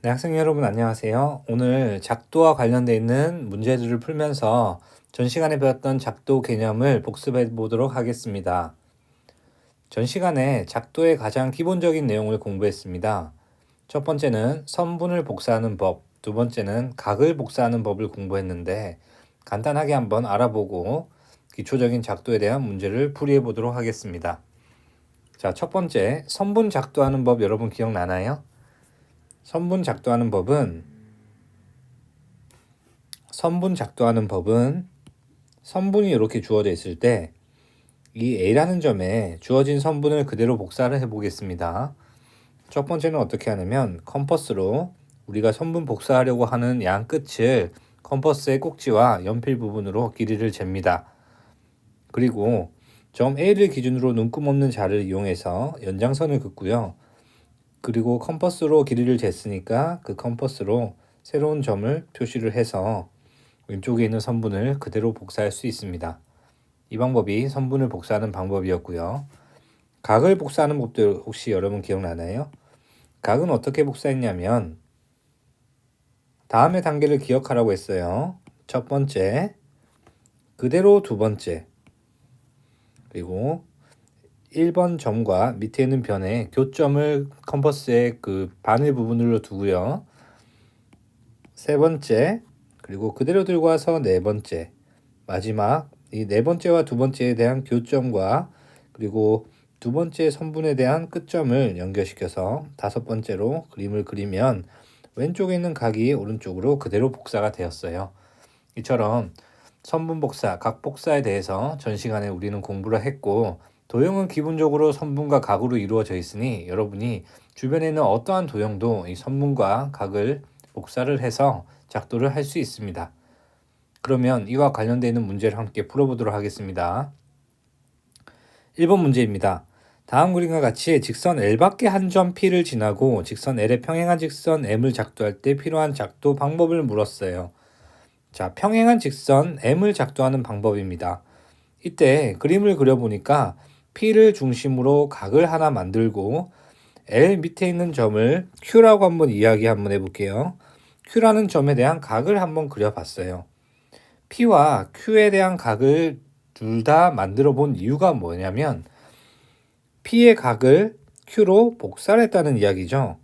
네, 학생 여러분 안녕하세요. 오늘 작도와 관련되어 있는 문제들을 풀면서 전 시간에 배웠던 작도 개념을 복습해 보도록 하겠습니다. 전 시간에 작도의 가장 기본적인 내용을 공부했습니다. 첫 번째는 선분을 복사하는 법, 두 번째는 각을 복사하는 법을 공부했는데 간단하게 한번 알아보고 기초적인 작도에 대한 문제를 풀이해 보도록 하겠습니다. 자, 첫 번째, 선분 작도하는 법 여러분 기억나나요? 선분 작도하는 법은 선분이 이렇게 주어져 있을 때 이 A라는 점에 주어진 선분을 그대로 복사를 해보겠습니다. 첫 번째는 어떻게 하냐면 컴퍼스로 우리가 선분 복사하려고 하는 양 끝을 컴퍼스의 꼭지와 연필 부분으로 길이를 잽니다. 그리고 점 A를 기준으로 눈금 없는 자를 이용해서 연장선을 긋고요. 그리고 컴퍼스로 길이를 쟀으니까 그 컴퍼스로 새로운 점을 표시를 해서 왼쪽에 있는 선분을 그대로 복사할 수 있습니다. 이 방법이 선분을 복사하는 방법이었고요. 각을 복사하는 법도 혹시 여러분 기억나나요? 각은 어떻게 복사했냐면 다음의 단계를 기억하라고 했어요. 첫 번째, 그대로 두 번째, 그리고 1번 점과 밑에 있는 변에 교점을 컴퍼스의 그 바늘 부분으로 두고요. 세 번째, 그리고 그대로 들고 와서 네 번째, 마지막 이 네 번째와 두 번째에 대한 교점과 그리고 두 번째 선분에 대한 끝점을 연결시켜서 다섯 번째로 그림을 그리면 왼쪽에 있는 각이 오른쪽으로 그대로 복사가 되었어요. 이처럼 선분 복사, 각 복사에 대해서 전 시간에 우리는 공부를 했고 도형은 기본적으로 선분과 각으로 이루어져 있으니 여러분이 주변에 있는 어떠한 도형도 이 선분과 각을 복사를 해서 작도를 할 수 있습니다. 그러면 이와 관련되어 있는 문제를 함께 풀어보도록 하겠습니다. 1번 문제입니다. 다음 그림과 같이 직선 L밖에 한 점 P를 지나고 직선 L에 평행한 직선 M을 작도할 때 필요한 작도 방법을 물었어요. 자, 평행한 직선 M을 작도하는 방법입니다. 이때 그림을 그려보니까 P를 중심으로 각을 하나 만들고 L 밑에 있는 점을 Q라고 한번 이야기 한번 해볼게요. Q라는 점에 대한 각을 한번 그려봤어요. P와 Q에 대한 각을 둘 다 만들어 본 이유가 뭐냐면 P의 각을 Q로 복사를 했다는 이야기죠.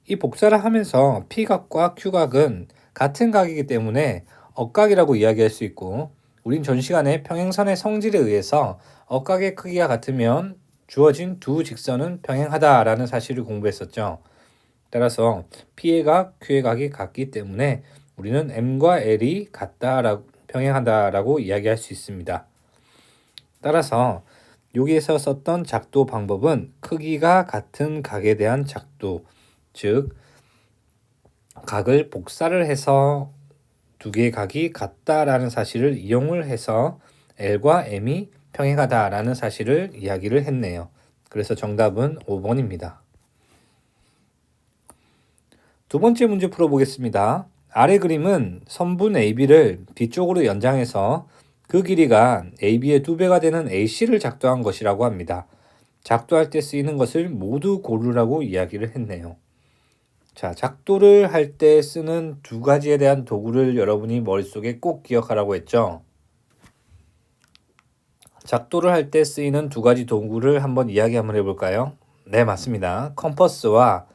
이 복사를 하면서 P각과 Q각은 같은 각이기 때문에 억각이라고 이야기할 수 있고 우린 전 시간에 평행선의 성질에 의해서 억각의 크기가 같으면 주어진 두 직선은 평행하다라는 사실을 공부했었죠. 따라서 P의 각, Q의 각이 같기 때문에 우리는 M과 L이 같다라고 평행하다라고 이야기할 수 있습니다. 따라서 여기에서 썼던 작도 방법은 크기가 같은 각에 대한 작도, 즉 각을 복사를 해서 두 개의 각이 같다라는 사실을 이용을 해서 L과 M이 평행하다라는 사실을 이야기를 했네요. 그래서 정답은 5번입니다. 두 번째 문제 풀어보겠습니다. 아래 그림은 선분 AB를 뒤쪽으로 연장해서 그 길이가 AB의 2배가 되는 AC를 작도한 것이라고 합니다. 작도할 때 쓰이는 것을 모두 고르라고 이야기를 했네요. 자, 작도를 할 때 쓰는 두 가지에 대한 도구를 여러분이 머릿속에 꼭 기억하라고 했죠. 작도를 할 때 쓰이는 두 가지 도구를 한번 이야기 한번 해볼까요? 네, 맞습니다. 컴퍼스와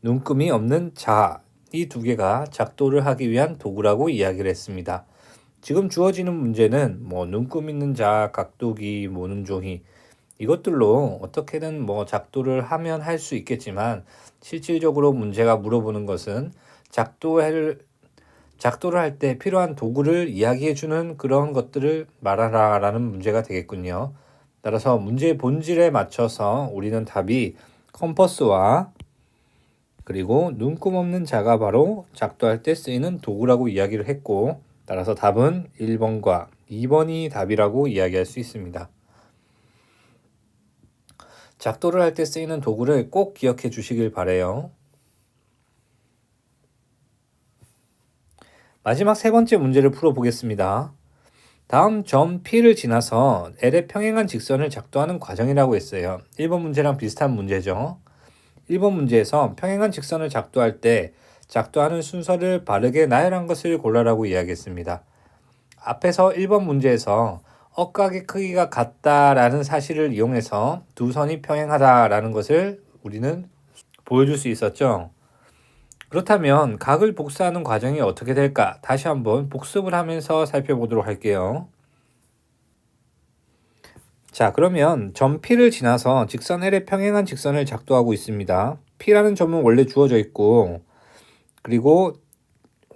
눈금이 없는 자, 이 두 개가 작도를 하기 위한 도구라고 이야기를 했습니다. 지금 주어지는 문제는 눈금 있는 자, 각도기, 모는 종이 이것들로 어떻게든 작도를 하면 할 수 있겠지만 실질적으로 문제가 물어보는 것은 작도를 할 때 필요한 도구를 이야기해주는 그런 것들을 말하라라는 문제가 되겠군요. 따라서 문제의 본질에 맞춰서 우리는 답이 컴퍼스와 그리고 눈금 없는 자가 바로 작도할 때 쓰이는 도구라고 이야기를 했고 따라서 답은 1번과 2번이 답이라고 이야기할 수 있습니다. 작도를 할 때 쓰이는 도구를 꼭 기억해 주시길 바래요. 마지막 세 번째 문제를 풀어보겠습니다. 다음 점 P를 지나서 L의 평행한 직선을 작도하는 과정이라고 했어요. 1번 문제랑 비슷한 문제죠. 1번 문제에서 평행한 직선을 작도할 때 작도하는 순서를 바르게 나열한 것을 골라라고 이야기했습니다. 앞에서 1번 문제에서 억각의 크기가 같다라는 사실을 이용해서 두 선이 평행하다라는 것을 우리는 보여줄 수 있었죠. 그렇다면 각을 복사하는 과정이 어떻게 될까? 다시 한번 복습을 하면서 살펴보도록 할게요. 자, 그러면 점 P를 지나서 직선 L에 평행한 직선을 작도하고 있습니다. P라는 점은 원래 주어져 있고, 그리고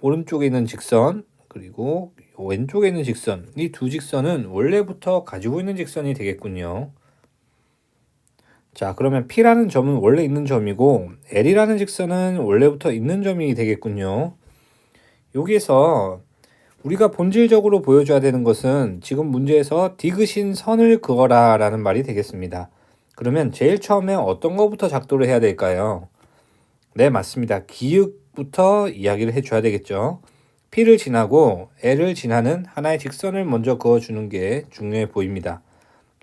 오른쪽에 있는 직선, 그리고 왼쪽에 있는 직선, 이 두 직선은 원래부터 가지고 있는 직선이 되겠군요. 자, 그러면 P라는 점은 원래 있는 점이고 L이라는 직선은 원래부터 있는 점이 되겠군요. 여기에서 우리가 본질적으로 보여줘야 되는 것은 지금 문제에서 디귿인 선을 그어라 라는 말이 되겠습니다. 그러면 제일 처음에 어떤 것부터 작도를 해야 될까요? 네, 맞습니다. 기역부터 이야기를 해줘야 되겠죠. P를 지나고 L을 지나는 하나의 직선을 먼저 그어주는 게 중요해 보입니다.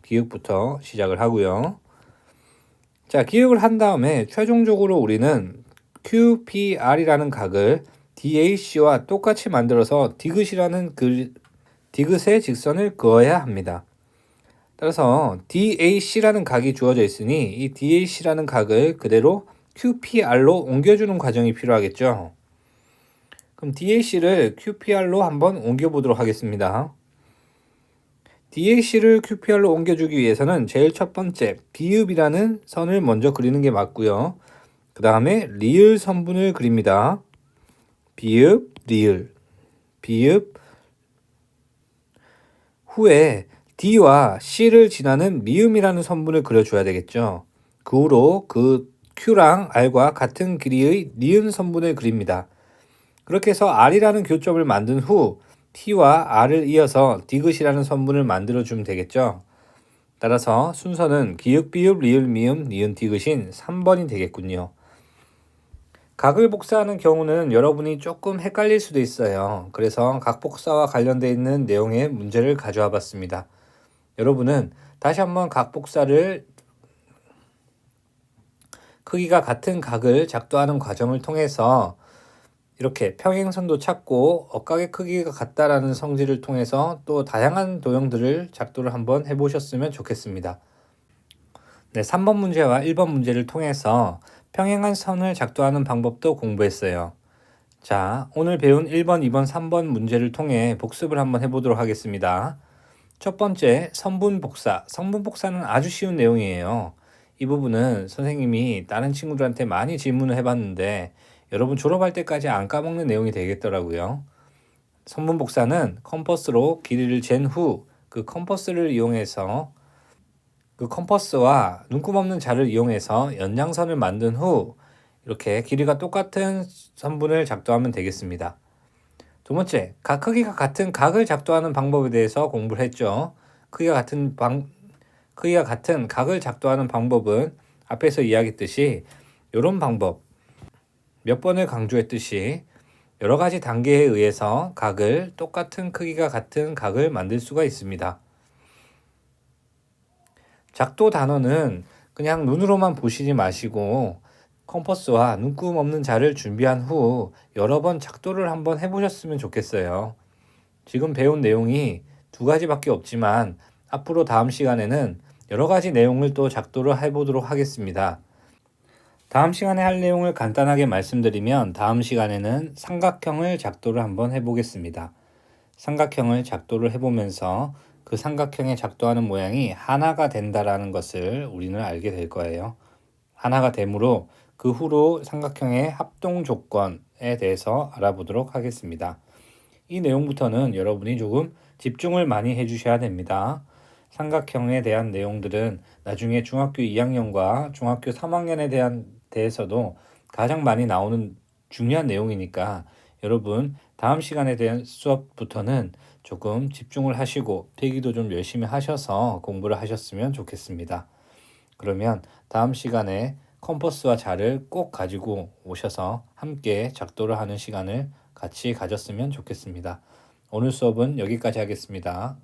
기역부터 시작을 하고요. 자, 기억을 한 다음에 최종적으로 우리는 QPR이라는 각을 DAC와 똑같이 만들어서 디귿이라는 디귿의 직선을 그어야 합니다. 따라서 DAC라는 각이 주어져 있으니 이 DAC라는 각을 그대로 QPR로 옮겨주는 과정이 필요하겠죠. 그럼 DAC를 QPR로 한번 옮겨보도록 하겠습니다. DAC를 QPR로 옮겨주기 위해서는 제일 첫 번째 비읍이라는 선을 먼저 그리는 게 맞고요. 그 다음에 리을 선분을 그립니다. 비읍, 리을, 비읍 후에 D와 C를 지나는 미음이라는 선분을 그려줘야 되겠죠. 그 후로 그 Q랑 R과 같은 길이의 니은 선분을 그립니다. 그렇게 해서 R이라는 교점을 만든 후 T와 R을 이어서 디귿이라는 선분을 만들어주면 되겠죠. 따라서 순서는 기역, 비읍, 리을, 미음, 니은, 디귿인 3번이 되겠군요. 각을 복사하는 경우는 여러분이 조금 헷갈릴 수도 있어요. 그래서 각 복사와 관련되어 있는 내용의 문제를 가져와 봤습니다. 여러분은 다시 한번 각 복사를 크기가 같은 각을 작도하는 과정을 통해서 이렇게 평행선도 찾고 억각의 크기가 같다라는 성질을 통해서 또 다양한 도형들을 작도를 한번 해보셨으면 좋겠습니다. 네, 3번 문제와 1번 문제를 통해서 평행한 선을 작도하는 방법도 공부했어요. 자, 오늘 배운 1번, 2번, 3번 문제를 통해 복습을 한번 해보도록 하겠습니다. 첫 번째, 선분 복사. 선분 복사는 아주 쉬운 내용이에요. 이 부분은 선생님이 다른 친구들한테 많이 질문을 해봤는데 여러분 졸업할 때까지 안 까먹는 내용이 되겠더라고요. 선분 복사는 컴퍼스로 길이를 잰 후 그 컴퍼스를 이용해서 그 컴퍼스와 눈금 없는 자를 이용해서 연장선을 만든 후 이렇게 길이가 똑같은 선분을 작도하면 되겠습니다. 두 번째, 각 크기가 같은 각을 작도하는 방법에 대해서 공부를 했죠. 크기가 같은 각을 작도하는 방법은 앞에서 이야기했듯이 이런 방법, 몇 번을 강조했듯이 여러 가지 단계에 의해서 각을 똑같은 크기가 같은 각을 만들 수가 있습니다. 작도 단어는 그냥 눈으로만 보시지 마시고 컴퍼스와 눈금 없는 자를 준비한 후 여러 번 작도를 한번 해보셨으면 좋겠어요. 지금 배운 내용이 두 가지밖에 없지만 앞으로 다음 시간에는 여러 가지 내용을 또 작도를 해보도록 하겠습니다. 다음 시간에 할 내용을 간단하게 말씀드리면 다음 시간에는 삼각형을 작도를 한번 해보겠습니다. 삼각형을 작도를 해보면서 그 삼각형에 작도하는 모양이 하나가 된다라는 것을 우리는 알게 될 거예요. 하나가 되므로 그 후로 삼각형의 합동 조건에 대해서 알아보도록 하겠습니다. 이 내용부터는 여러분이 조금 집중을 많이 해주셔야 됩니다. 삼각형에 대한 내용들은 나중에 중학교 2학년과 중학교 3학년에 대해서도 가장 많이 나오는 중요한 내용이니까 여러분 다음 시간에 대한 수업부터는 조금 집중을 하시고 필기도 좀 열심히 하셔서 공부를 하셨으면 좋겠습니다. 그러면 다음 시간에 컴퍼스와 자를 꼭 가지고 오셔서 함께 작도를 하는 시간을 같이 가졌으면 좋겠습니다. 오늘 수업은 여기까지 하겠습니다.